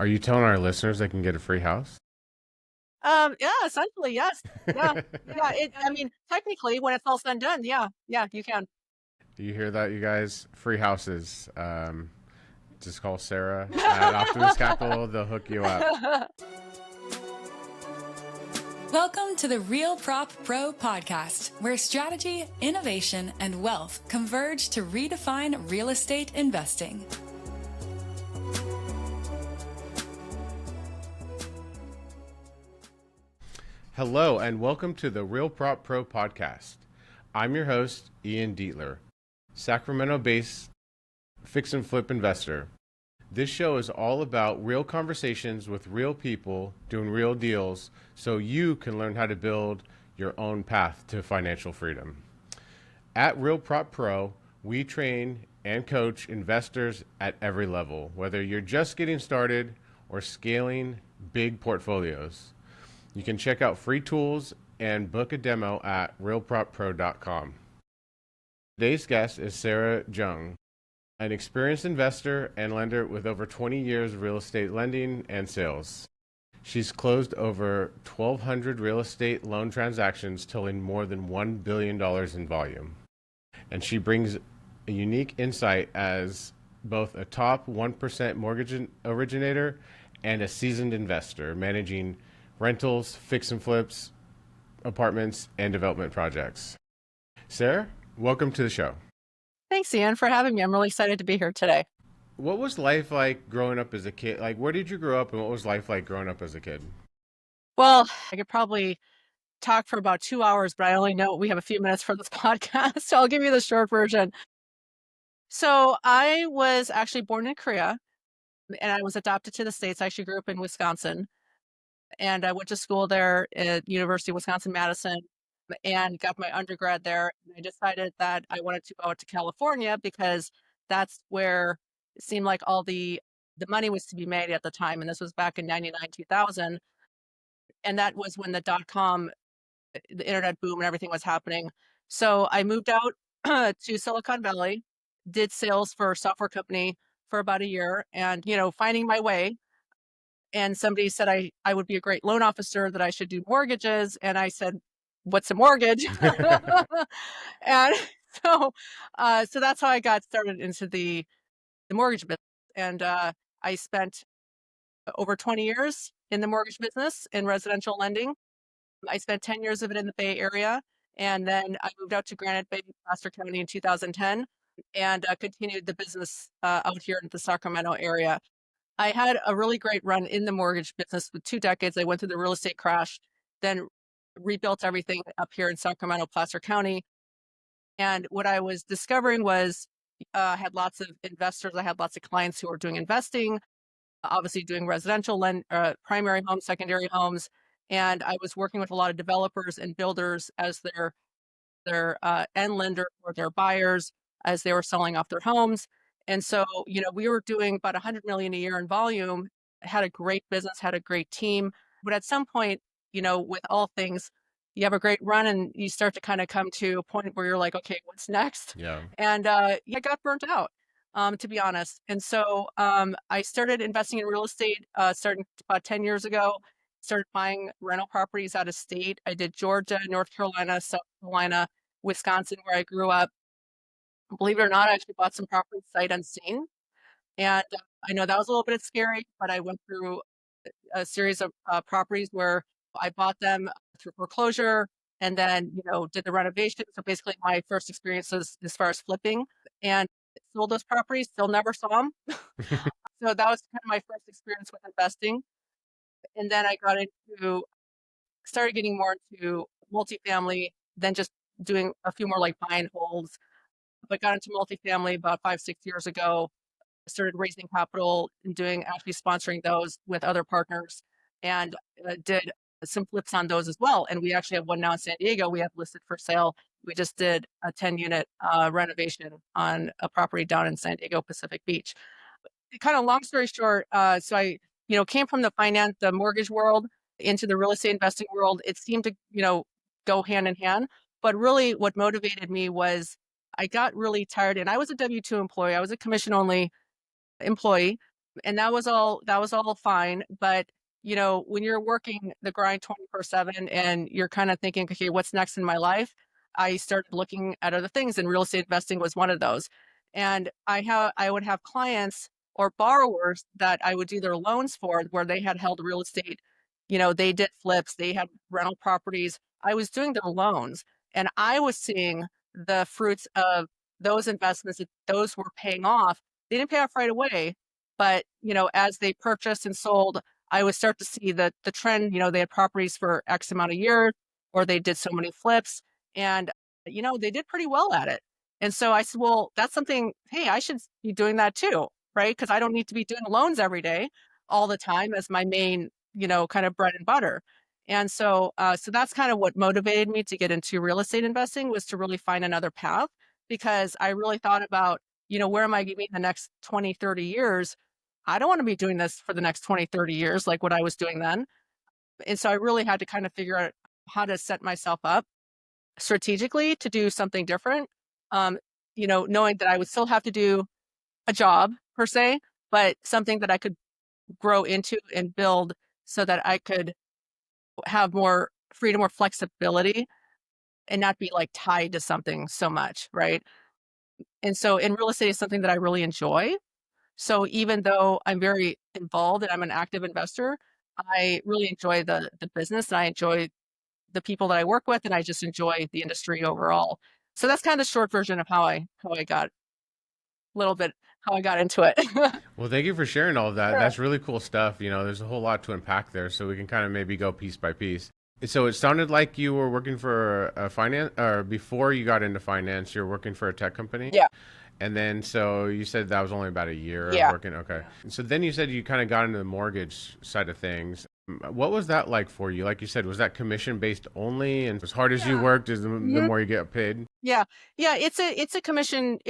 Are you telling our listeners they can get a free house? Yeah, essentially, yes. Yeah, yeah. I mean, technically, when it's all said and done, yeah, you can. Do you hear that, you guys? Free houses. Just call Sarah at Optimus Capital. They'll hook you up. Welcome to the RealPropPro podcast, where strategy, innovation, and wealth converge to redefine real estate investing. Hello, and welcome to the RealPropPro podcast. I'm your host, Ian Dietler, Sacramento-based fix and flip investor. This show is all about real conversations with real people doing real deals so you can learn how to build your own path to financial freedom. At RealPropPro, we train and coach investors at every level, whether you're just getting started or scaling big portfolios. You can check out free tools and book a demo at RealPropPro.com. Today's guest is Sarah Jung, an experienced investor and lender with over 20 years of real estate lending and sales. She's closed over 1,200 real estate loan transactions totaling more than $1 billion in volume. And she brings a unique insight as both a top 1% mortgage originator and a seasoned investor managing rentals, fix and flips, apartments, and development projects. Sarah, welcome to the show. Thanks, Ian, for having me. I'm really excited to be here today. What was life like growing up as a kid? Like, where did you grow up and what was life like growing up as a kid? Well, I could probably talk for about 2 hours, but I only know we have a few minutes for this podcast, so I'll give you the short version. So I was actually born in Korea, and I was adopted to the States. I actually grew up in Wisconsin, and I went to school there at University of Wisconsin-Madison and got my undergrad there. And I decided that I wanted to go out to California because that's where it seemed like all the money was to be made at the time. And this was back in 99, 2000. And that was when the dot-com, the internet boom and everything was happening. So I moved out to Silicon Valley, did sales for a software company for about a year and, finding my way. And somebody said I would be a great loan officer, that I should do mortgages. And I said, what's a mortgage? And so, so that's how I got started into the mortgage business. And I spent over 20 years in the mortgage business in residential lending. I spent 10 years of it in the Bay Area. And then I moved out to Granite Bay, Placer County in 2010 and continued the business out here in the Sacramento area. I had a really great run in the mortgage business with 2 decades. I went through the real estate crash, then rebuilt everything up here in Sacramento, Placer County. And what I was discovering was I had lots of investors. I had lots of clients who were doing investing, obviously doing residential primary homes, secondary homes. And I was working with a lot of developers and builders as their end lender or their buyers as they were selling off their homes. And so, we were doing about 100 million a year in volume, had a great business, had a great team. But at some point, with all things, you have a great run and you start to kind of come to a point where you're like, okay, what's next? Yeah. And I got burnt out, to be honest. And so I started investing in real estate starting about 10 years ago, started buying rental properties out of state. I did Georgia, North Carolina, South Carolina, Wisconsin, where I grew up. Believe it or not, I actually bought some property sight unseen. And I know that was a little bit scary, but I went through a series of properties where I bought them through foreclosure and then, did the renovation. So basically my first experiences as far as flipping and sold those properties, still never saw them. So that was kind of my first experience with investing. And then I started getting more into multifamily, then just doing a few more like buy and holds, but got into multifamily about 5, 6 years ago. Started raising capital and actually sponsoring those with other partners and did some flips on those as well. And we actually have one now in San Diego we have listed for sale. We just did a 10-unit renovation on a property down in San Diego, Pacific Beach. Kind of long story short, so I, came from the mortgage world into the real estate investing world. It seemed to, go hand in hand. But really what motivated me was I got really tired, and I was a W-2 employee. I was a commission only employee. And that was all fine. But, when you're working the grind 24/7 and you're kind of thinking, okay, what's next in my life? I started looking at other things, and real estate investing was one of those. And I would have clients or borrowers that I would do their loans for where they had held real estate. They did flips, they had rental properties. I was doing their loans, and I was seeing the fruits of those investments, that those were paying off. They didn't pay off right away, but, as they purchased and sold, I would start to see the trend. They had properties for X amount of years, or they did so many flips, and, they did pretty well at it. And so I said, well, that's something, hey, I should be doing that too, right? Because I don't need to be doing loans every day all the time as my main, kind of bread and butter. And so that's kind of what motivated me to get into real estate investing, was to really find another path, because I really thought about, where am I going to be in the next 20, 30 years? I don't want to be doing this for the next 20, 30 years like what I was doing then. And so I really had to kind of figure out how to set myself up strategically to do something different. Um, knowing that I would still have to do a job per se, but something that I could grow into and build so that I could have more freedom or flexibility and not be like tied to something so much, right? And so in real estate is something that I really enjoy. So even though I'm very involved and I'm an active investor, I really enjoy the business, and I enjoy the people that I work with, and I just enjoy the industry overall. So that's kind of the short version of how I got a little bit how I got into it. Well, thank you for sharing all of that. Sure. That's really cool stuff. There's a whole lot to unpack there, so we can kind of maybe go piece by piece. So it sounded like you were working for a finance, or before you got into finance, you're working for a tech company. Yeah. And then, so you said that was only about a year of Yeah. working. Okay. So then you said you kind of got into the mortgage side of things. What was that like for you? Like you said, was that commission based only? And as hard as you Yeah. worked, is the Mhm. more you get paid? Yeah. Yeah. It's a commission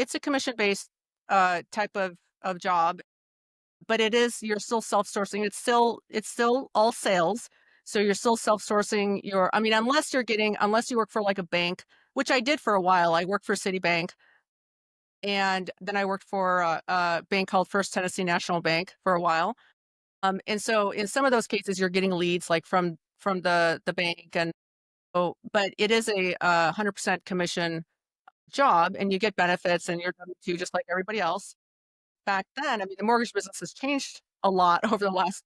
based type of job, but you're still self-sourcing. It's still all sales. So you're still self-sourcing I mean, unless you work for like a bank, which I did for a while. I worked for Citibank, and then I worked for a bank called First Tennessee National Bank for a while. And so in some of those cases, you're getting leads like from the bank, and but it is a 100% commission job, and you get benefits, and you're W-2 just like everybody else. Back then, I mean, the mortgage business has changed a lot over the last,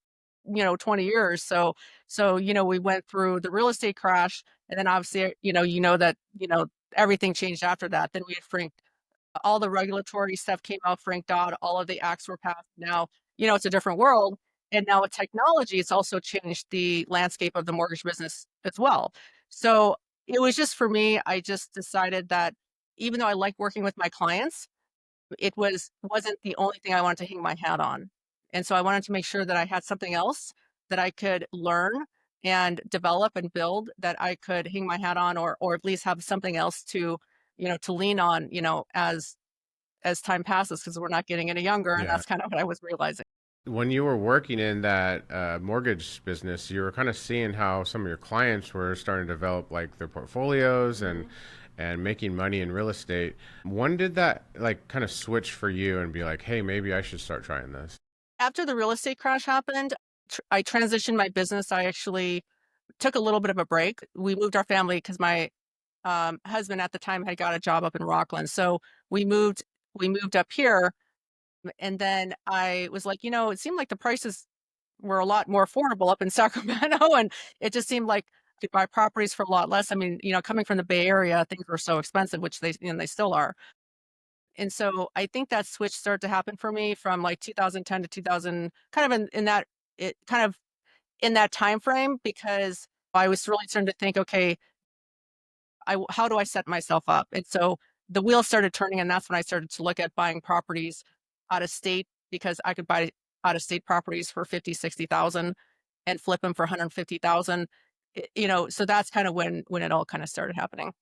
20 years. So we went through the real estate crash, and then obviously, that, everything changed after that. Then we had Frank, all the regulatory stuff came out, Frank Dodd, all of the acts were passed. Now, it's a different world. And now with technology, it's also changed the landscape of the mortgage business as well. So it was just for me, I just decided that even though I like working with my clients, wasn't the only thing I wanted to hang my hat on. And so I wanted to make sure that I had something else that I could learn and develop and build, that I could hang my hat on, or at least have something else to lean on, as time passes, because we're not getting any younger. And Yeah. that's kind of what I was realizing. When you were working in that mortgage business, you were kind of seeing how some of your clients were starting to develop like their portfolios Mhm. and making money in real estate. When did that like kind of switch for you and be like, hey, maybe I should start trying this? After the real estate crash happened, I transitioned my business. I actually took a little bit of a break. We moved our family because my husband at the time had got a job up in Rockland. So we moved we moved up here, and then I was like, it seemed like the prices were a lot more affordable up in Sacramento, and it just seemed like I could buy properties for a lot less. I mean, coming from the Bay Area, things were so expensive, which they still are. And so I think that switch started to happen for me from like 2010 to 2000, kind of in that it kind of in that time frame, because I was really starting to think, okay, how do I set myself up? And so the wheels started turning, and that's when I started to look at buying properties out of state, because I could buy out of state properties for 50, 60,000 and flip them for 150,000. So that's kind of when it all kind of started happening.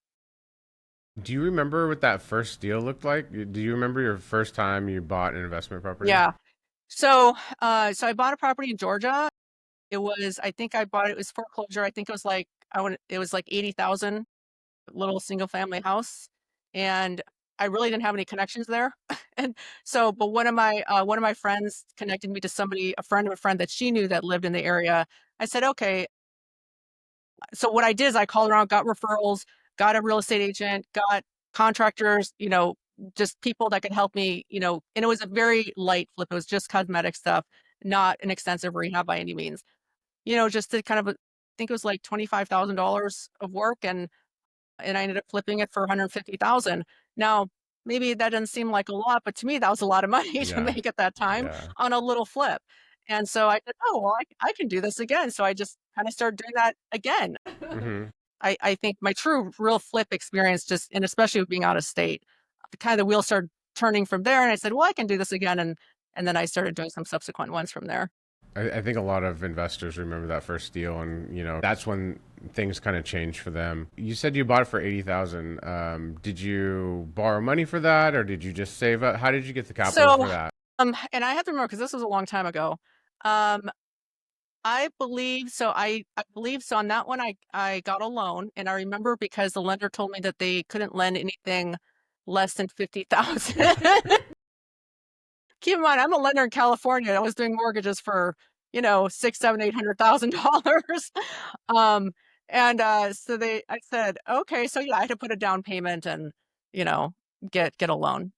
Do you remember what that first deal looked like? Do you remember your first time you bought an investment property? Yeah. So I bought a property in Georgia. I think I bought it was foreclosure. I think it was like 80,000, little single family house. And I really didn't have any connections there. And so, but one of my friends connected me to somebody, a friend of a friend that she knew that lived in the area. I said, okay. So what I did is I called around, got referrals, got a real estate agent, got contractors, just people that could help me, and it was a very light flip. It was just cosmetic stuff, not an extensive rehab by any means. Just to kind of, I think it was like $25,000 of work, and I ended up flipping it for 150,000. Now, maybe that doesn't seem like a lot, but to me, that was a lot of money to Yeah. make at that time Yeah. on a little flip. And so I said, oh, well, I can do this again. So I just kind of started doing that again. Hmm. I think my true real flip experience just, and especially with being out of state, kind of the wheels started turning from there. And I said, well, I can do this again. And then I started doing some subsequent ones from there. I think a lot of investors remember that first deal, and that's when things kind of changed for them. You said you bought it for 80,000. Did you borrow money for that, or did you just save up? How did you get the capital So, for that? and I have to remember, because this was a long time ago. Um, I believe so. I believe so. On that one, I got a loan, and I remember because the lender told me that they couldn't lend anything less than 50,000. Keep in mind, I'm a lender in California. I was doing mortgages for, six, seven, $800,000. Um, and so I said, okay, so yeah, I had to put a down payment and, you know, get a loan.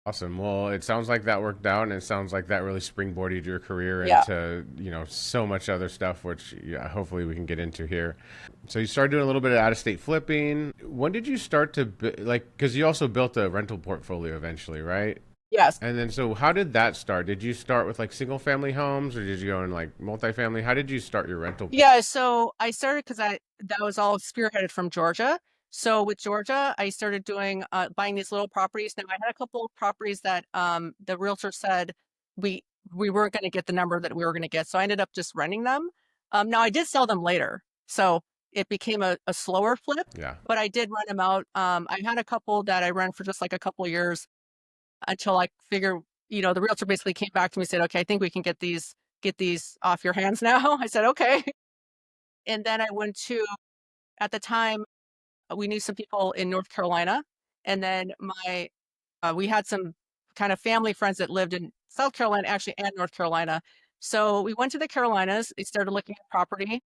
Awesome. Well, it sounds like that worked out, and it sounds like that really springboarded your career Yeah. into, so much other stuff, which hopefully we can get into here. So you started doing a little bit of out-of-state flipping. When did you start to, because you also built a rental portfolio eventually, right? Yes. And then, so how did that start? Did you start with like single family homes, or did you go in like multifamily? How did you start your rental? Yeah, so I started because that was all spearheaded from Georgia. So with Georgia, I started doing buying these little properties. Now I had a couple of properties that the realtor said we we weren't going to get the number that we were going to get. So I ended up just renting them. Now I did sell them later. So it became a slower flip, Yeah. but I did rent them out. I had a couple that I ran for just like a couple of years until I figure, the realtor basically came back to me and said, okay, I think we can get these off your hands now. I said, okay. And then I went to, at the time, we knew some people in North Carolina. And then we had some kind of family friends that lived in South Carolina, actually, and North Carolina. So we went to the Carolinas. We started looking at property.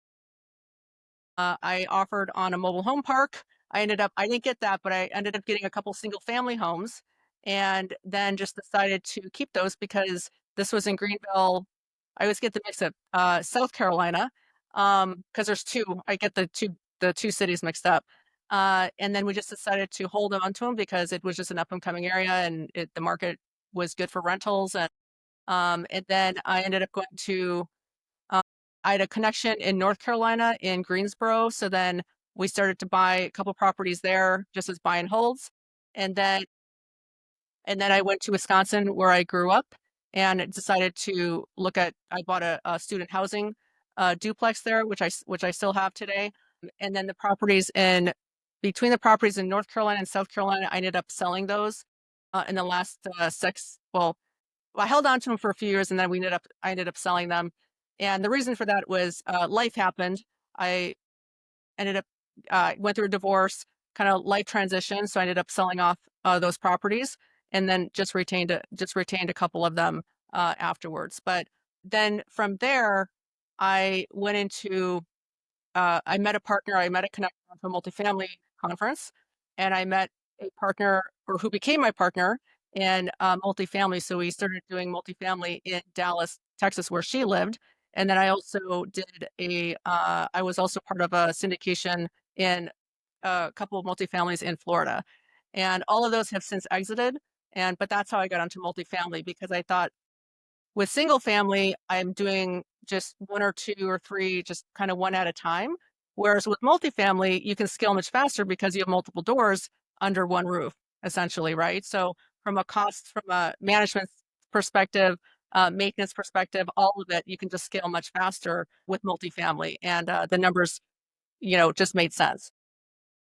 I offered on a mobile home park. I didn't get that, but I ended up getting a couple single family homes, and then just decided to keep those because this was in Greenville. I always get the mix up, South Carolina, because there's two. I get the two cities mixed up. And then we just decided to hold on to them because it was just an up and coming area, and the market was good for rentals. And then I ended up going to I had a connection in North Carolina in Greensboro. So then we started to buy a couple properties there just as buy and holds. And then I went to Wisconsin where I grew up and decided to I bought a student housing duplex there, which I still have today. And then between the properties in North Carolina and South Carolina, I ended up selling those in the last I held on to them for a few years, and then I ended up selling them. And the reason for that was life happened. I ended up went through a divorce, kind of life transition. So I ended up selling off those properties, and then just retained a couple of them afterwards. But then from there, I went into I met a partner. I met a connector from a multifamily conference, and I met a partner, or who became my partner in multifamily. So we started doing multifamily in Dallas, Texas, where she lived. And then I also I was also part of a syndication in a couple of multifamilies in Florida. And all of those have since exited. But that's how I got onto multifamily, because I thought with single family, I'm doing just one or two or three, just kind of one at a time. Whereas with multifamily, you can scale much faster because you have multiple doors under one roof, essentially, right? So from a management perspective, maintenance perspective, all of it, you can just scale much faster with multifamily. And the numbers, just made sense.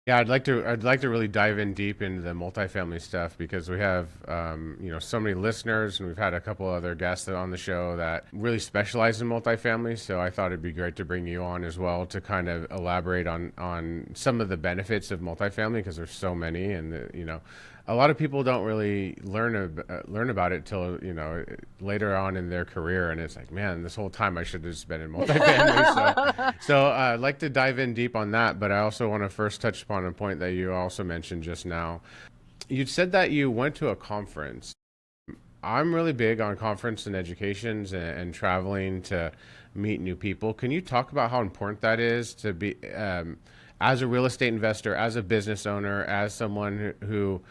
Yeah, I'd like to really dive in deep into the multifamily stuff because we have so many listeners, and we've had a couple other guests on the show that really specialize in multifamily. So I thought it'd be great to bring you on as well to kind of elaborate on some of the benefits of multifamily, because there's so many, and a lot of people don't really learn about it till later on in their career, and it's like, man, this whole time I should have just been in multifamily. So I'd like to dive in deep on that, but I also want to first touch upon a point that you also mentioned just now. You said that you went to a conference. I'm really big on conference and educations and traveling to meet new people. Can you talk about how important that is to be as a real estate investor, as a business owner, as someone who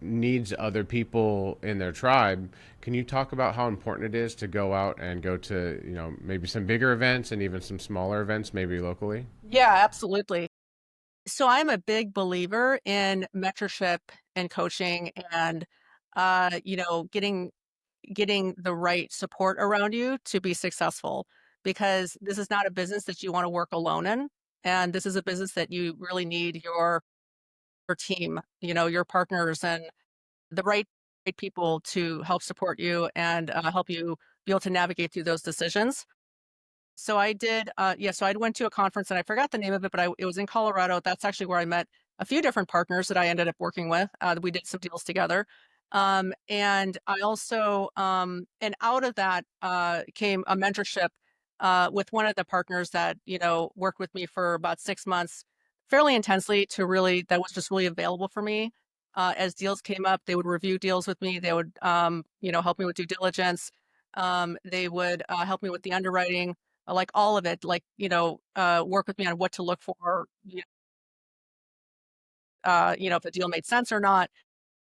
needs other people in their tribe? Can you talk about how important it is to go out and go to, maybe some bigger events and even some smaller events, maybe locally? Yeah, absolutely. So I'm a big believer in mentorship and coaching and getting the right support around you to be successful, because this is not a business that you want to work alone in, and this is a business that you really need your team, your partners and the right people to help support you and help you be able to navigate through those decisions. So I did, so I went to a conference and I forgot the name of it, but it was in Colorado. That's actually where I met a few different partners that I ended up working with. We did some deals together. And I also, and out of that came a mentorship with one of the partners that, worked with me for about 6 months, fairly intensely, that was just really available for me. As deals came up, they would review deals with me. They would, help me with due diligence. They would help me with the underwriting, like all of it, like, work with me on what to look for, if a deal made sense or not.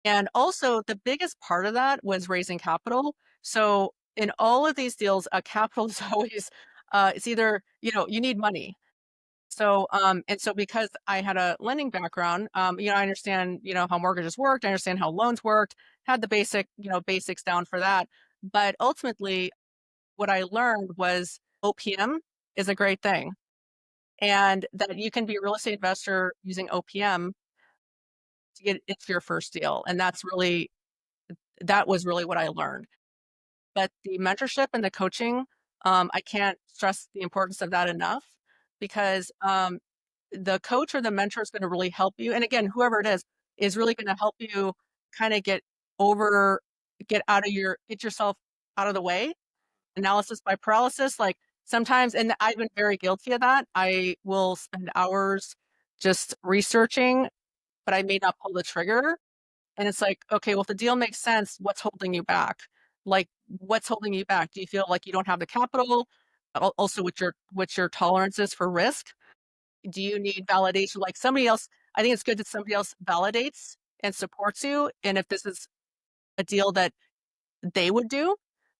And also the biggest part of that was raising capital. So in all of these deals, capital is always, it's either, you need money. So, and so because I had a lending background, I understand, how mortgages worked, I understand how loans worked, had the basics down for that. But ultimately, what I learned was OPM is a great thing, and that you can be a real estate investor using OPM to get into your first deal. And that was really what I learned. But the mentorship and the coaching, I can't stress the importance of that enough, because the coach or the mentor is going to really help you. And again, whoever it is really going to help you kind of over, get yourself out of the way. Analysis by paralysis, like sometimes, and I've been very guilty of that. I will spend hours just researching, but I may not pull the trigger. And it's like, okay, well, if the deal makes sense, what's holding you back? Like, what's holding you back? Do you feel like you don't have the capital? Also, what your tolerance is for risk? Do you need validation? Like somebody else, I think it's good that somebody else validates and supports you. And if this is a deal that they would do,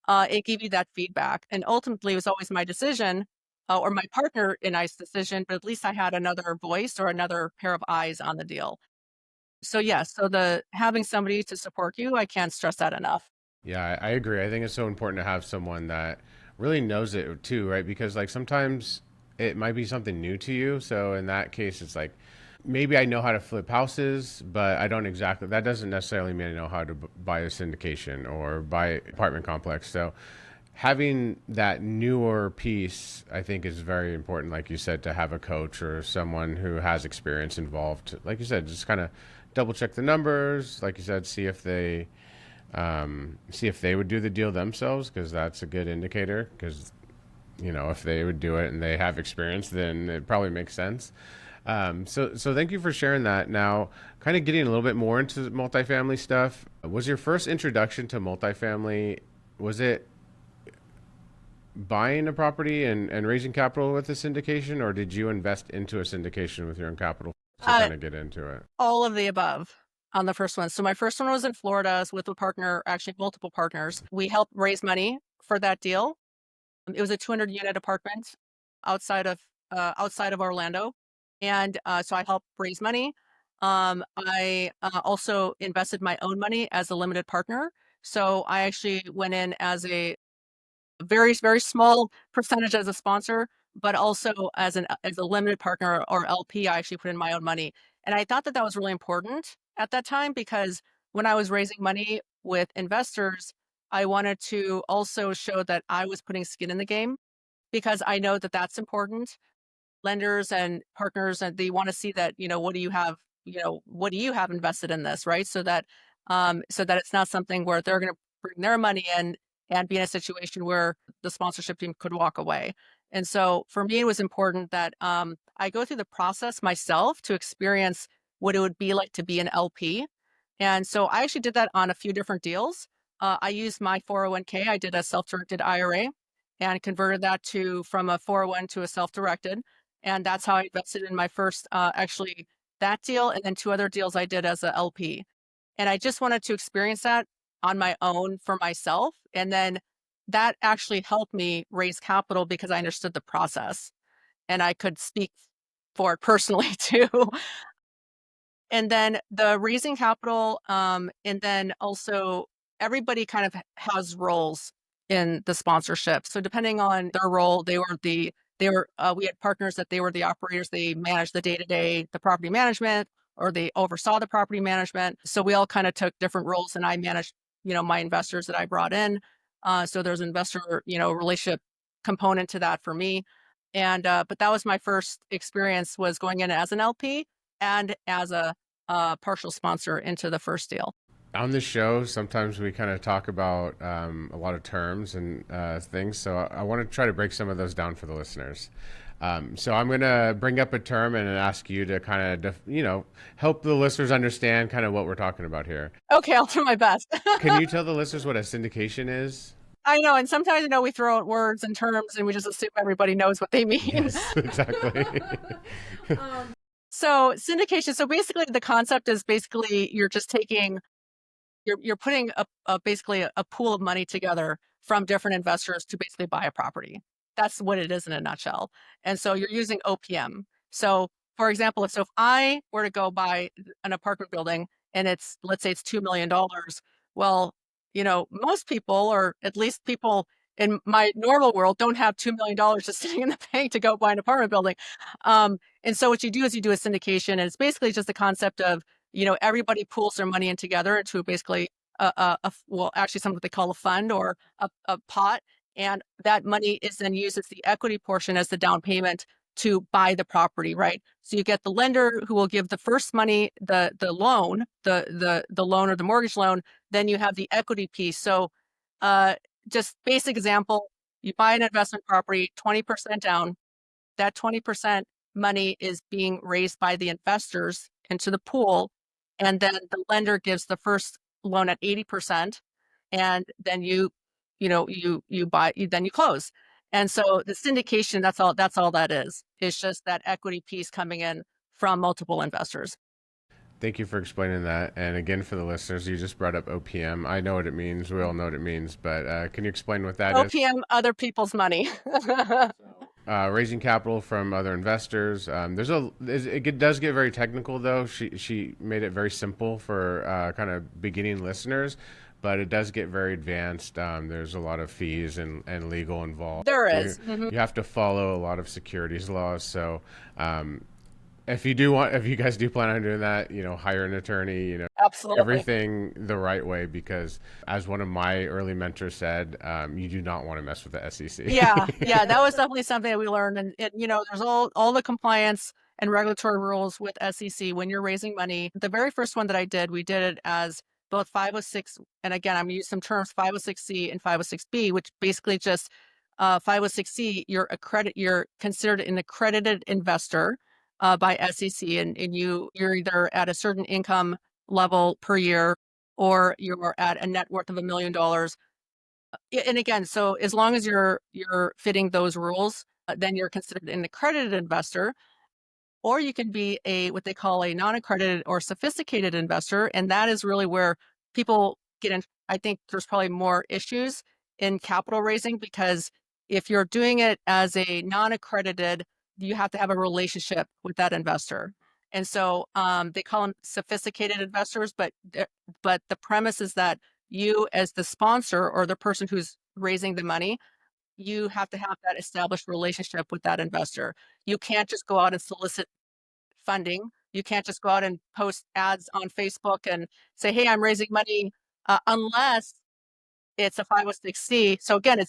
it gave you that feedback. And ultimately, it was always my decision, or my partner and I's decision, but at least I had another voice or another pair of eyes on the deal. So yes, so the having somebody to support you, I can't stress that enough. Yeah, I agree. I think it's so important to have someone that really knows it too, right? Because like sometimes it might be something new to you. So in that case, it's like maybe I know how to flip houses, but I don't exactly. That doesn't necessarily mean I know how to buy a syndication or buy an apartment complex. So having that newer piece, I think, is very important. Like you said, to have a coach or someone who has experience involved. Like you said, just kind of double check the numbers. Like you said, see if they would do the deal themselves, because that's a good indicator. Because if they would do it and they have experience, then it probably makes sense. So thank you for sharing that. Now, kind of getting a little bit more into multifamily stuff. Was your first introduction to multifamily, was it buying a property and raising capital with a syndication, or did you invest into a syndication with your own capital to Uh, kind of get into it? all of the above on the first one. So my first one was in Florida. I was with a partner, actually multiple partners. We helped raise money for that deal. It was a 200 unit apartment outside of Orlando, and so I helped raise money. I also invested my own money as a limited partner. So I actually went in as a very, very small percentage as a sponsor, but also as a limited partner or LP. I actually put in my own money. And I thought that that was really important at that time because when I was raising money with investors, I wanted to also show that I was putting skin in the game because I know that that's important. Lenders and partners, and they want to see that, what do you have, what do you have invested in this, right? So that it's not something where they're going to bring their money in and be in a situation where the sponsorship team could walk away. And so for me, it was important that I go through the process myself to experience what it would be like to be an LP. And so I actually did that on a few different deals. I used my 401k. I did a self-directed IRA and converted that from a 401 to a self-directed. And that's how I invested in my first, actually that deal. And then two other deals I did as a LP. And I just wanted to experience that on my own for myself. And then that actually helped me raise capital because I understood the process and I could speak for it personally too. And then the raising capital, and then also everybody kind of has roles in the sponsorship. So depending on their role, we had partners that they were the operators, they managed the day-to-day, the property management, or they oversaw the property management. So we all kind of took different roles and I managed, my investors that I brought in. So there's an investor, relationship component to that for me. And, but that was my first experience, was going in as an LP and as a partial sponsor into the first deal. On the show, sometimes we kind of talk about a lot of terms and things. So I want to try to break some of those down for the listeners. So I'm going to bring up a term and ask you to kind of, help the listeners understand kind of what we're talking about here. Okay, I'll do my best. Can you tell the listeners what a syndication is? I know, and sometimes we throw out words and terms and we just assume everybody knows what they mean. Yes, exactly. So syndication. So basically, the concept is basically you're just taking, you're putting basically a pool of money together from different investors to basically buy a property. That's what it is in a nutshell. And so you're using OPM. So for example, if I were to go buy an apartment building and let's say it's $2 million, well, most people, or at least people in my normal world, don't have $2 million just sitting in the bank to go buy an apartment building. And so what you do is you do a syndication, and it's basically just the concept of, everybody pools their money in together into basically actually something they call a fund or a pot. And that money is then used as the equity portion as the down payment to buy the property, right? So you get the lender who will give the first money, the loan, the loan or the mortgage loan. Then you have the equity piece. So just basic example, you buy an investment property, 20% down. That 20% money is being raised by the investors into the pool. And then the lender gives the first loan at 80%. And then you buy, then you close. And so the syndication, that's all that is. It's just that equity piece coming in from multiple investors. Thank you for explaining that. And again, for the listeners, you just brought up OPM. I know what it means. We all know what it means, but can you explain what that is? OPM, other people's money. Raising capital from other investors. It does get very technical, though. She made it very simple for kind of beginning listeners, but it does get very advanced. There's a lot of fees and legal involved. There is. You have to follow a lot of securities laws. So if you guys do plan on doing that, hire an attorney, Absolutely. everything the right way, because as one of my early mentors said, you do not want to mess with the SEC. Yeah, that was definitely something that we learned. And there's all the compliance and regulatory rules with SEC when you're raising money. The very first one that I did, we did it as both 506, and again, I'm going to use some terms, 506C and 506B, which basically just 506C, you're considered an accredited investor by SEC, and you're either at a certain income level per year or you're at a net worth of $1 million. And again, so as long as you're fitting those rules, then you're considered an accredited investor. Or you can be what they call a non-accredited or sophisticated investor. And that is really where people get in. I think there's probably more issues in capital raising, because if you're doing it as a non-accredited, you have to have a relationship with that investor. And so they call them sophisticated investors, but the premise is that you, as the sponsor or the person who's raising the money, you have to have that established relationship with that investor. You can't just go out and solicit funding You can't just go out and post ads on Facebook and say, hey, I'm raising money, unless it's a 506C. So again,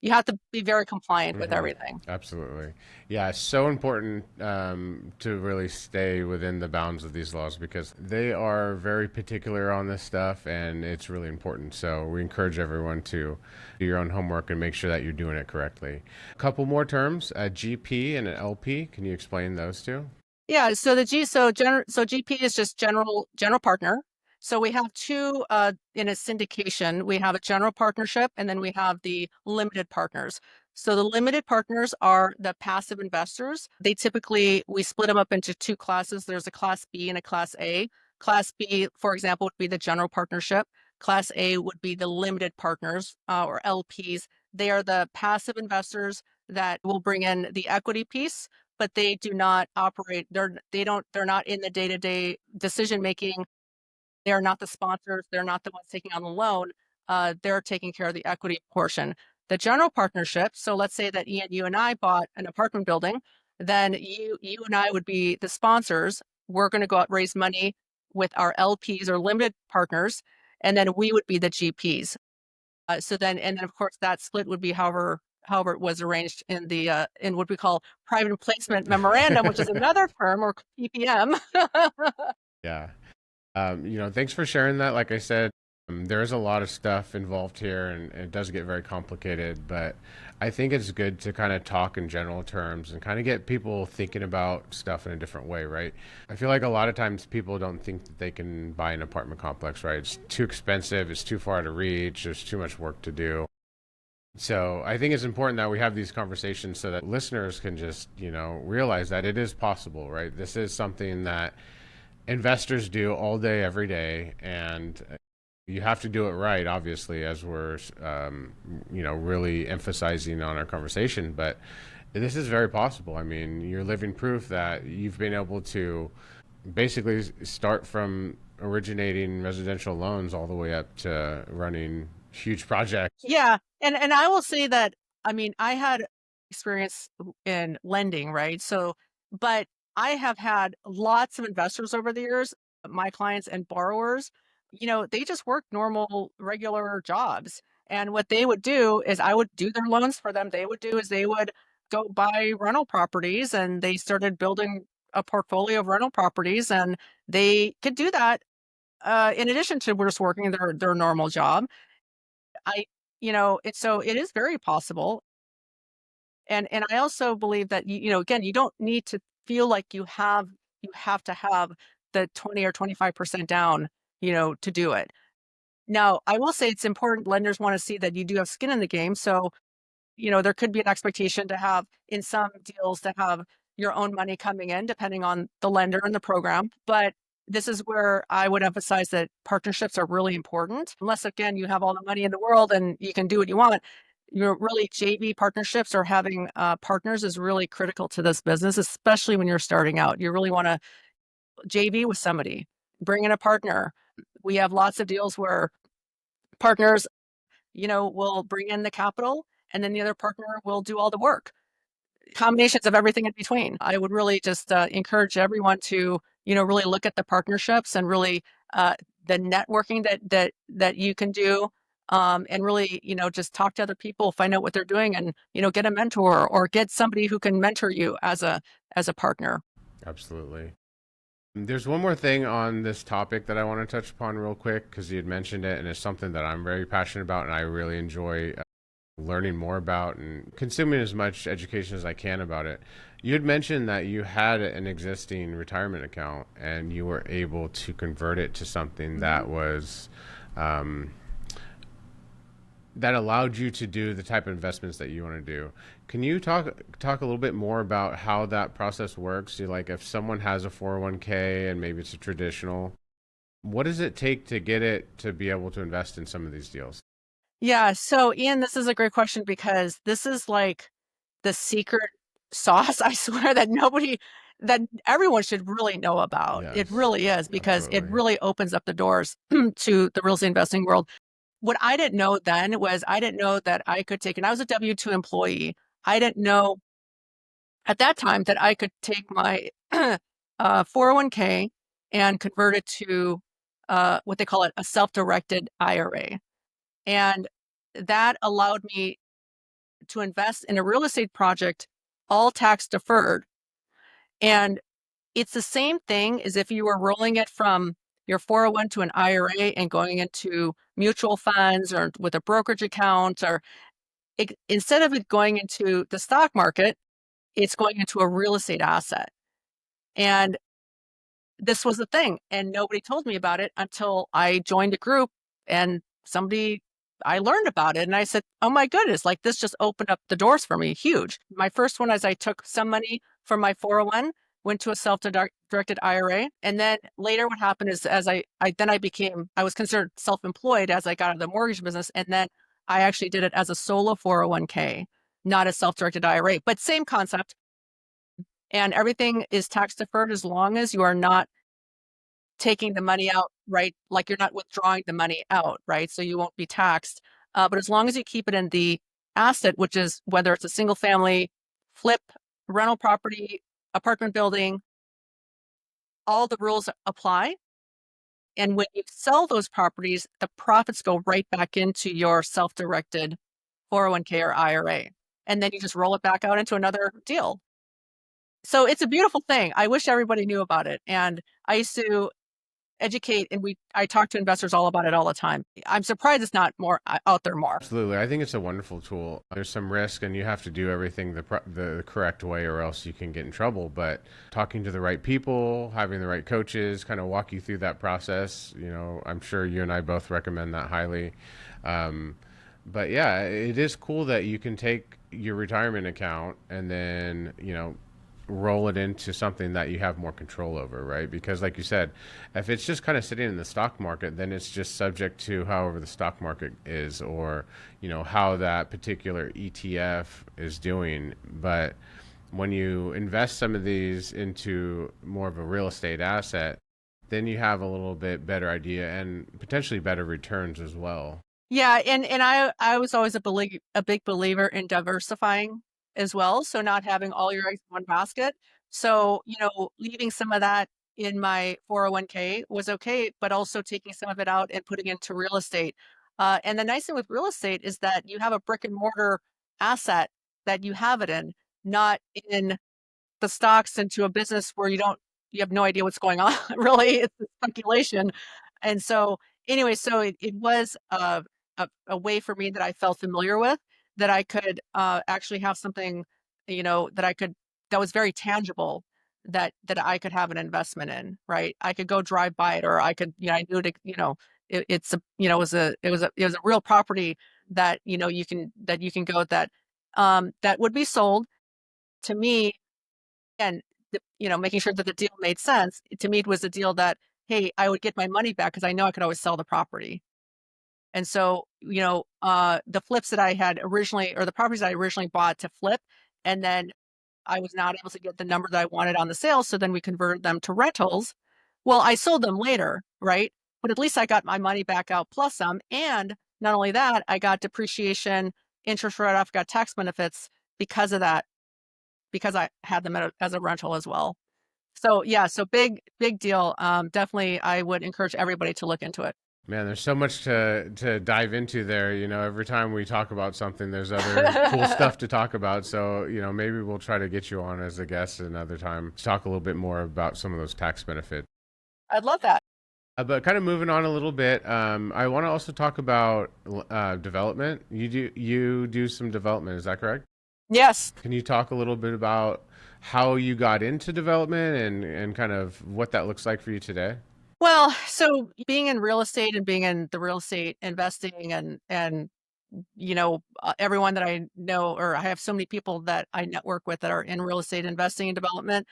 you have to be very compliant with everything. Absolutely. Yeah, it's so important to really stay within the bounds of these laws because they are very particular on this stuff and it's really important. So we encourage everyone to do your own homework and make sure that you're doing it correctly. A couple more terms, a GP and an LP. Can you explain those two? Yeah, so GP is just general partner. So we have two in a syndication. We have a general partnership, and then we have the limited partners. So the limited partners are the passive investors. We split them up into two classes. There's a class B and a class A. Class B, for example, would be the general partnership. Class A would be the limited partners or LPs. They are the passive investors that will bring in the equity piece, but they do not operate. They're not in the day-to-day decision making. They're not the sponsors. They're not the ones taking on the loan. They're taking care of the equity portion. The general partnership. So let's say that Ian, you and I bought an apartment building, then you and I would be the sponsors. We're going to go out and raise money with our LPs or limited partners, and then we would be the GPs. And then of course that split would be however it was arranged in the in what we call private placement memorandum, which is another term, or PPM. Yeah. Thanks for sharing that. Like I said, there's a lot of stuff involved here and it does get very complicated, but I think it's good to kind of talk in general terms and kind of get people thinking about stuff in a different way, right? I feel like a lot of times people don't think that they can buy an apartment complex, right? It's too expensive, it's too far to reach, there's too much work to do. So I think it's important that we have these conversations so that listeners can just, realize that it is possible, right? This is something that investors do all day, every day, and you have to do it right, obviously, as we're, really emphasizing on our conversation. But this is very possible. I mean, you're living proof that you've been able to basically start from originating residential loans all the way up to running huge projects. Yeah, and I will say that, I mean, I had experience in lending, right? So, but I have had lots of investors over the years, my clients and borrowers. They just work normal, regular jobs, and what they would do is I would do their loans for them. They would go buy rental properties, and they started building a portfolio of rental properties, and they could do that in addition to just working their normal job. I, so it is very possible. And I also believe that, again, you don't need to feel like you have to have the 20 or 25% down, to do it. Now, I will say it's important. Lenders want to see that you do have skin in the game. So, there could be an expectation to have, in some deals, to have your own money coming in, depending on the lender and the program. But this is where I would emphasize that partnerships are really important. Unless, again, you have all the money in the world and you can do what you want. Really, JV partnerships or having partners is really critical to this business, especially when you're starting out. You really want to JV with somebody, bring in a partner. We have lots of deals where partners, will bring in the capital and then the other partner will do all the work. Combinations of everything in between. I would really just encourage everyone to, really look at the partnerships and really the networking that you can do, and really, just talk to other people, find out what they're doing, and get a mentor or get somebody who can mentor you as a partner. Absolutely. There's one more thing on this topic that I want to touch upon real quick because you had mentioned it and it's something that I'm very passionate about and I really enjoy learning more about and consuming as much education as I can about it. You had mentioned that you had an existing retirement account and you were able to convert it to something that was that allowed you to do the type of investments that you want to do. Can you talk a little bit more about how that process works? Like if someone has a 401k and maybe it's a traditional, what does it take to get it to be able to invest in some of these deals? Yeah. So Ian, this is a great question because this is like the secret sauce, I swear, that everyone should really know about. Yes, It really is, because it absolutely. really opens up the doors to the real estate investing world. What I didn't know then was I didn't know that I could take, and I was a W-2 employee. I didn't know at that time that I could take my 401k and convert it to what they call a self-directed IRA. And that allowed me to invest in a real estate project, all tax deferred. And it's the same thing as if you were rolling it from your 401 to an IRA and going into mutual funds or with a brokerage account, or instead of it going into the stock market, it's going into a real estate asset. And this was the thing. And nobody told me about it until I joined a group and I learned about it. And I said, oh my goodness, like this just opened up the doors for me. Huge. My first one is I took some money from my 401, went to a self-directed IRA. And then later what happened is I was considered self-employed as I got out of the mortgage business. And then I actually did it as a solo 401k, not a self-directed IRA, but same concept. And everything is tax deferred as long as you are not taking the money out, right? Like you're not withdrawing the money out, right? So you won't be taxed. But as long as you keep it in the asset, which is whether it's a single family, flip, rental property, apartment building, all the rules apply. And when you sell those properties, the profits go right back into your self-directed 401k or IRA. And then you just roll it back out into another deal. So it's a beautiful thing. I wish everybody knew about it. And I used to educate, and I talk to investors all about it all the time. I'm surprised it's not more out there more. Absolutely. I think it's a wonderful tool. There's some risk and you have to do everything the correct way or else you can get in trouble. But talking to the right people, having the right coaches kind of walk you through that process, I'm sure you and I both recommend that highly. But yeah, it is cool that you can take your retirement account and then, roll it into something that you have more control over, right? Because like you said, if it's just kind of sitting in the stock market, then it's just subject to however the stock market is, or, how that particular ETF is doing. But when you invest some of these into more of a real estate asset, then you have a little bit better idea and potentially better returns as well. Yeah. And I was always a big believer in diversifying as well. So not having all your eggs in one basket. So, leaving some of that in my 401k was okay, but also taking some of it out and putting it into real estate. And the nice thing with real estate is that you have a brick and mortar asset that you have it in, not in the stocks into a business where you have no idea what's going on. Really, it's speculation. And so anyway, so it was a way for me that I felt familiar with, that I could actually have something, that was very tangible, that I could have an investment in, right? I could go drive by it, or I could, I knew it, it's a, it was a real property that, you can go that would be sold to me. And, making sure that the deal made sense. To me, it was a deal that, hey, I would get my money back because I know I could always sell the property. And so, the flips that I had originally, or the properties I originally bought to flip, and then I was not able to get the number that I wanted on the sale. So then we converted them to rentals. Well, I sold them later, right? But at least I got my money back out plus some. And not only that, I got depreciation, interest write-off, got tax benefits because of that, because I had them as a rental as well. So yeah, so big deal. Definitely, I would encourage everybody to look into it. Man, there's so much to dive into there. Every time we talk about something, there's other cool stuff to talk about. So, maybe we'll try to get you on as a guest another time to talk a little bit more about some of those tax benefits. I'd love that. But kind of moving on a little bit, I want to also talk about development. You do some development, is that correct? Yes. Can you talk a little bit about how you got into development and kind of what that looks like for you today? Well, so being in real estate and being in the real estate investing and everyone that I know, or I have so many people that I network with that are in real estate investing and development.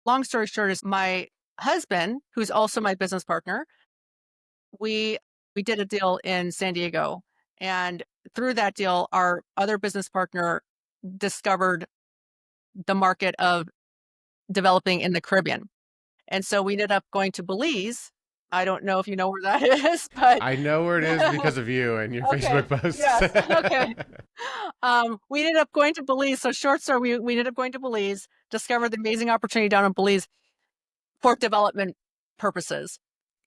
Long story short is my husband, who's also my business partner, we did a deal in San Diego. And through that deal, our other business partner discovered the market of developing in the Caribbean. And so we ended up going to Belize. I don't know if you know where that is, but I know where it is because of you and your Facebook posts. Yes. Okay. We ended up going to Belize. So short story, we ended up going to Belize, discovered the amazing opportunity down in Belize. for development purposes.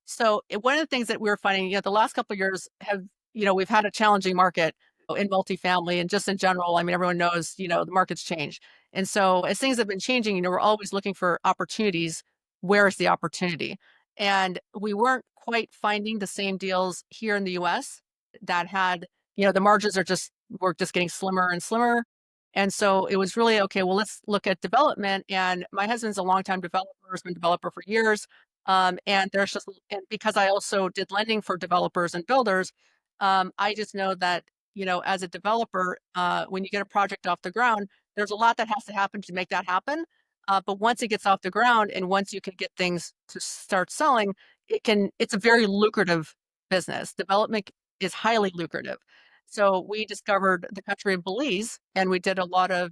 So one of the things that we're finding, the last couple of years have, we've had a challenging market in multifamily and just in general. I mean, everyone knows, the market's changed. And so as things have been changing, we're always looking for opportunities. Where's the opportunity? And we weren't quite finding the same deals here in the US that had, the margins were just getting slimmer and slimmer. And so it was really, okay, well, let's look at development. And my husband's a longtime developer, has been a developer for years. And because I also did lending for developers and builders, I just know that, as a developer, when you get a project off the ground, there's a lot that has to happen to make that happen. But once it gets off the ground and once you can get things to start selling, it's a very lucrative business. Development is highly lucrative. So we discovered the country of Belize and we did a lot of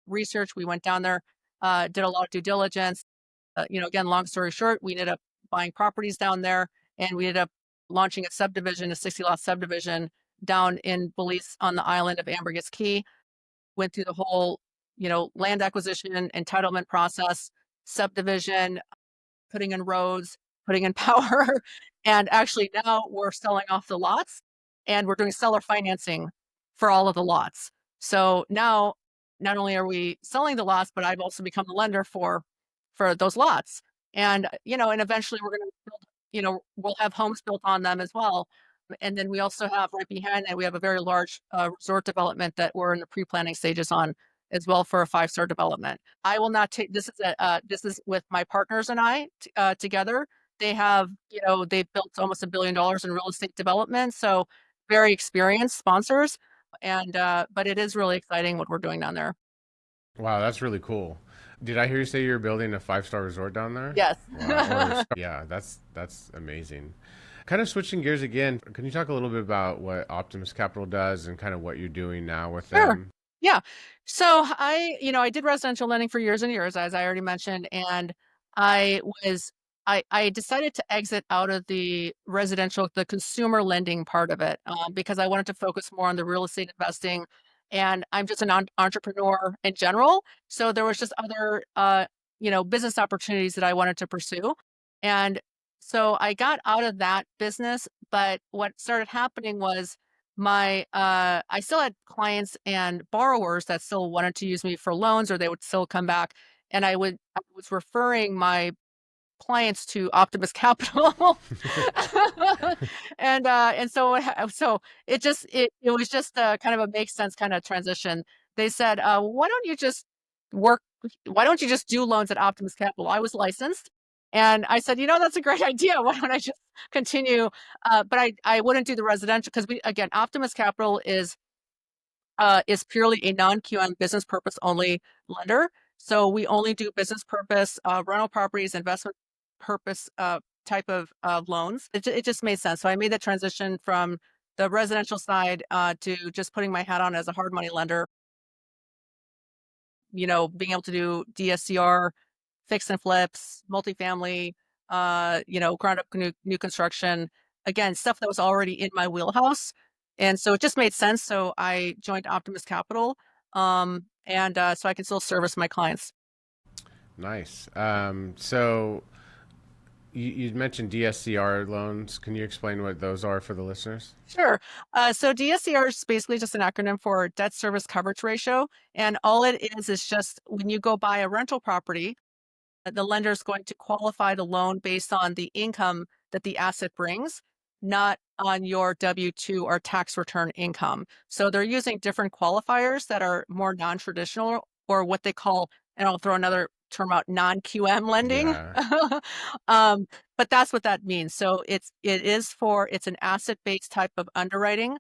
research. We went down there, did a lot of due diligence. Again, long story short, we ended up buying properties down there and we ended up launching a 60-lot subdivision down in Belize on the island of Ambergris Caye. Went through the whole, land acquisition, entitlement process, subdivision, putting in roads, putting in power. And actually now we're selling off the lots and we're doing seller financing for all of the lots. So now not only are we selling the lots, but I've also become the lender for those lots. And, and eventually we're going to build, we'll have homes built on them as well. And then we also have right behind that, we have a very large resort development that we're in the pre-planning stages on as well for a 5-star development. I will not take, this is with my partners and I together. They have, they've built almost $1 billion in real estate development. So very experienced sponsors. And, but it is really exciting what we're doing down there. Wow, that's really cool. Did I hear you say you're building a 5-star resort down there? Yes. Wow. Yeah, that's amazing. Kind of switching gears again, can you talk a little bit about what Optimus Capital does and kind of what you're doing now with them? Yeah. So I did residential lending for years and years, as I already mentioned, and I decided to exit out of the consumer lending part of it, because I wanted to focus more on the real estate investing. And I'm just an entrepreneur in general. So there was just other, business opportunities that I wanted to pursue. And so I got out of that business, but what started happening was I still had clients and borrowers that still wanted to use me for loans, or they would still come back. And I was referring my clients to Optimus Capital. And so it was just kind of a make sense kind of transition. They said, why don't you just do loans at Optimus Capital? I was licensed. And I said, that's a great idea. Why don't I just continue? But I wouldn't do the residential because Optimus Capital is purely a non-QM business purpose only lender. So we only do business purpose, rental properties, investment purpose type of loans. It just made sense. So I made the transition from the residential side to just putting my hat on as a hard money lender. Being able to do DSCR, fix and flips, multifamily, ground up new construction. Again, stuff that was already in my wheelhouse. And so it just made sense. So I joined Optimus Capital, so I can still service my clients. Nice. So you mentioned DSCR loans. Can you explain what those are for the listeners? Sure. So DSCR is basically just an acronym for debt service coverage ratio. And all it is just when you go buy a rental property, the lender is going to qualify the loan based on the income that the asset brings, not on your W-2 or tax return income. So they're using different qualifiers that are more non-traditional, or what they call, and I'll throw another term out, non-QM lending. Yeah. But that's what that means. So it's an asset-based type of underwriting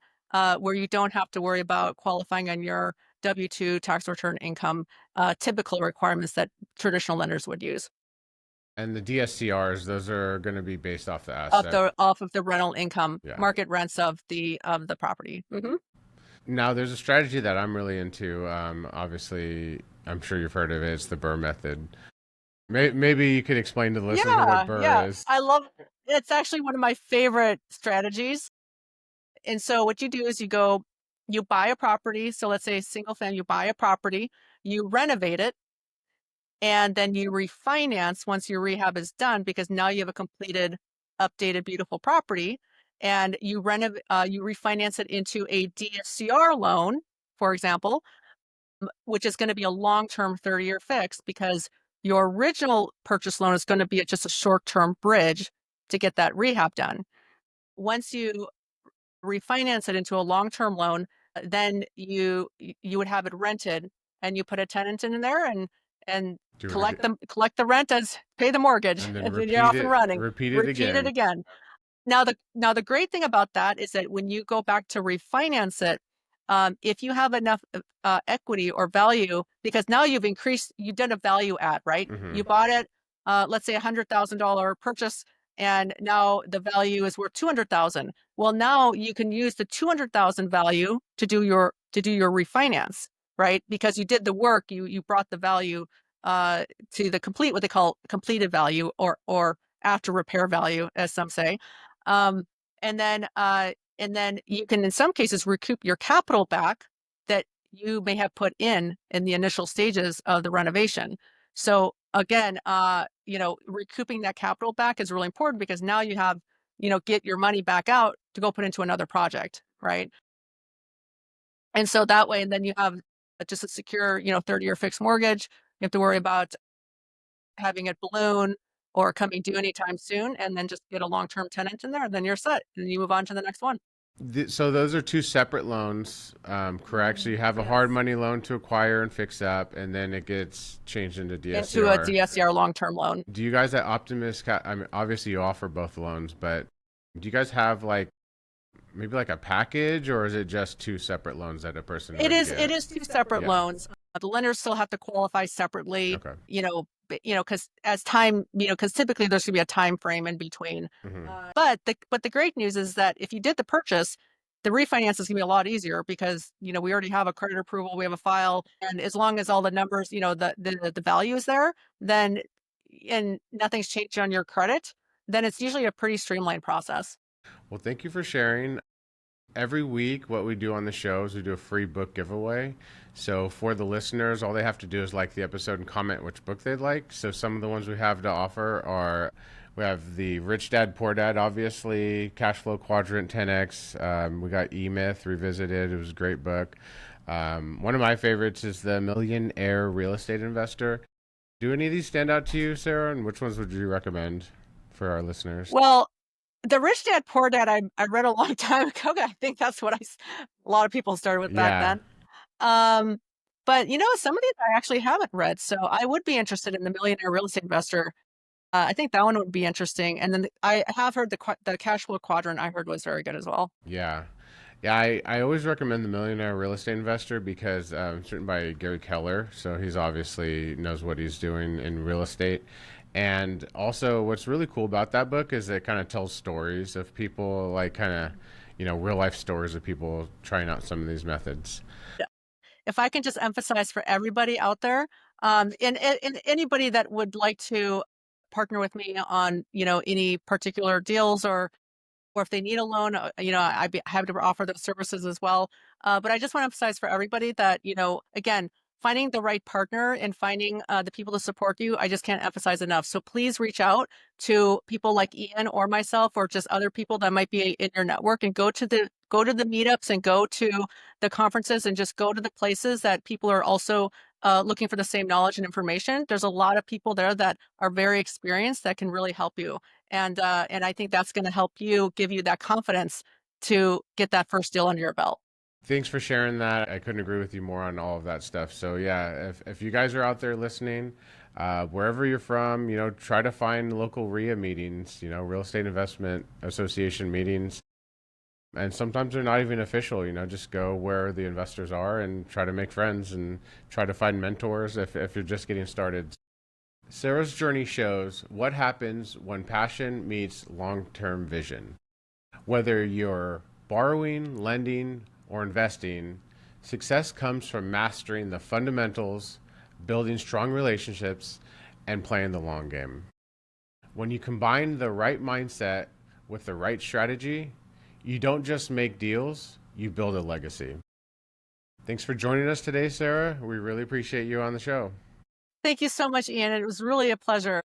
where you don't have to worry about qualifying on your W-2 tax return income, typical requirements that traditional lenders would use. And the DSCRs, those are going to be based off the asset. Off of the rental income, Yeah. market rents of the property. Mm-hmm. Now, there's a strategy that I'm really into. Obviously, I'm sure you've heard of it. It's the BRRRR method. Maybe you could explain to the listeners what BRRRR is. I love it. It's actually one of my favorite strategies. And so what you do is you buy a property. So let's say single family, you buy a property, you renovate it, and then you refinance once your rehab is done, because now you have a completed, updated, beautiful property, and you refinance it into a DSCR loan, for example, which is going to be a long-term 30-year fix, because your original purchase loan is going to be just a short-term bridge to get that rehab done. Once you refinance it into a long-term loan, then you would have it rented, and you put a tenant in there and collect the rent as pay the mortgage, and then and then you're off and running. repeat it Repeat it again. again. Now the great thing about that is that when you go back to refinance it, if you have enough equity or value, because now you've done a value add, right? Mhm. You bought it, let's say $100,000 purchase, and now the value is worth 200,000. Well, now you can use the 200,000 value to do your refinance, right? Because you did the work, you brought the value to the what they call completed value, or after repair value, as some say. Um, and then you can, in some cases, recoup your capital back that you may have put in the initial stages of the renovation. So again, recouping that capital back is really important, because now you have, get your money back out to go put into another project, right? And so that way, and then you have just a secure, 30-year fixed mortgage. You have to worry about having it balloon or coming due anytime soon, and then just get a long-term tenant in there, and then you're set, and you move on to the next one. So those are two separate loans, correct? So you have a hard money loan to acquire and fix up, and then it gets changed into DSCR. Into a DSCR long-term loan. Do you guys at Optimus, I mean, obviously you offer both loans, but do you guys have maybe a package, or is it just two separate loans that a person would get? It is two separate loans. The lenders still have to qualify separately. Okay. Because as time, because typically there's going to be a time frame in between. Mhm. But the great news is that if you did the purchase, the refinance is going to be a lot easier, because we already have a credit approval, we have a file, and as long as all the numbers, the value is there, then, and nothing's changed on your credit, then it's usually a pretty streamlined process. Well, thank you for sharing. Every week, what we do on the show is we do a free book giveaway. So for the listeners, all they have to do is like the episode and comment which book they'd like. So some of the ones we have to offer are, we have the Rich Dad, Poor Dad, obviously, Cash Flow Quadrant 10X. We got E-Myth Revisited. It was a great book. One of my favorites is The Millionaire Real Estate Investor. Do any of these stand out to you, Sarah? And which ones would you recommend for our listeners? Well, the Rich Dad, Poor Dad, I read a long time ago. I think that's what a lot of people started with back then. But some of these I actually haven't read, so I would be interested in The Millionaire Real Estate Investor. I think that one would be interesting. And then I have heard the Cash Flow Quadrant, I heard, was very good as well. Yeah. I always recommend The Millionaire Real Estate Investor because it's written by Gary Keller, so he's obviously knows what he's doing in real estate. And also, what's really cool about that book is it kind of tells stories of people, real life stories of people trying out some of these methods. If I can just emphasize for everybody out there, and anybody that would like to partner with me on, any particular deals, or if they need a loan, I'd be happy to offer those services as well. But I just want to emphasize for everybody that, again, finding the right partner and finding the people to support you, I just can't emphasize enough. So please reach out to people like Ian or myself, or just other people that might be in your network, and go to the meetups, and go to the conferences, and just go to the places that people are also looking for the same knowledge and information. There's a lot of people there that are very experienced that can really help you. And I think that's going to help you, give you that confidence to get that first deal under your belt. Thanks for sharing that. I couldn't agree with you more on all of that stuff. So yeah, if you guys are out there listening, wherever you're from, try to find local RIA meetings, Real Estate Investment Association meetings. And sometimes they're not even official, just go where the investors are and try to make friends and try to find mentors if you're just getting started. Sarah's journey shows what happens when passion meets long-term vision. Whether you're borrowing, lending, or investing, success comes from mastering the fundamentals, building strong relationships, and playing the long game. When you combine the right mindset with the right strategy, you don't just make deals, you build a legacy. Thanks for joining us today, Sarah. We really appreciate you on the show. Thank you so much, Ian. It was really a pleasure.